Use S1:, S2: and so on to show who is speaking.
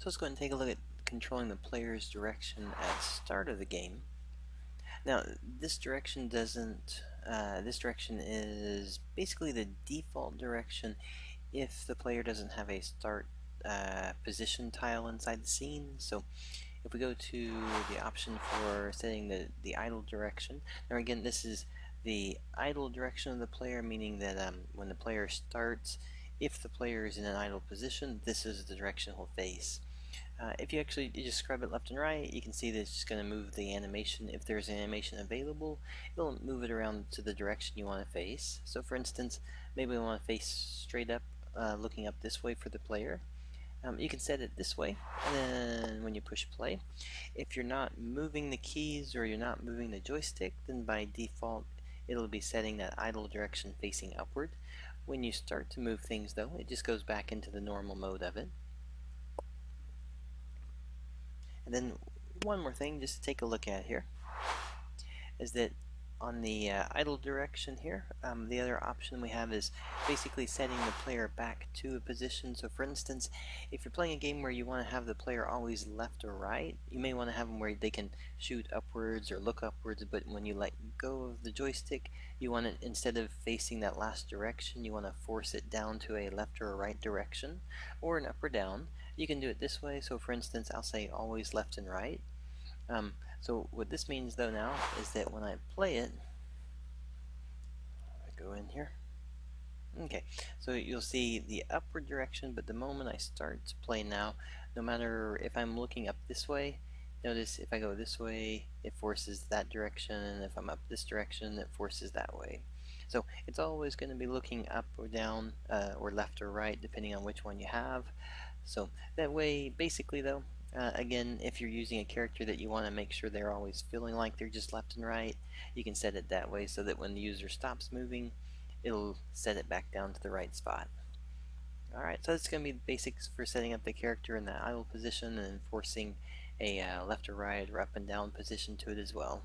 S1: So let's go ahead and take a look at controlling the player's direction at start of the game. Now, this direction doesn't. This direction is basically the default direction if the player doesn't have a start position tile inside the scene. So if we go to the option for setting the idle direction, now again, this is the idle direction of the player, meaning that when the player starts, if the player is in an idle position, this is the direction he'll face. If you just scrub it left and right, you can see that it's just going to move the animation. If there's an animation available, it'll move it around to the direction you want to face. So for instance, maybe we want to face straight up, looking up this way for the player. You can set it this way, and then when you push play, if you're not moving the keys or you're not moving the joystick, then by default it'll be setting that idle direction facing upward. When you start to move things though, it just goes back into the normal mode of it. And then one more thing just to take a look at here is that on the idle direction here, the other option we have is basically setting the player back to a position. So for instance, if you're playing a game where you want to have the player always left or right, you may want to have them where they can shoot upwards or look upwards, but when you let go of the joystick, you want it, instead of facing that last direction, you want to force it down to a left or a right direction, or an up or down. You can do it this way. So for instance, I'll say always left and right. So what this means though now is that when I play it, I go in here. Okay, so you'll see the upward direction, but the moment I start to play now, no matter if I'm looking up this way, notice if I go this way, it forces that direction, and if I'm up this direction, it forces that way. So it's always going to be looking up or down, or left or right, depending on which one you have. So that way, basically though, again, if you're using a character that you want to make sure they're always feeling like they're just left and right, you can set it that way so that when the user stops moving, it'll set it back down to the right spot. Alright, so that's going to be the basics for setting up the character in the idle position and forcing a left or right or up and down position to it as well.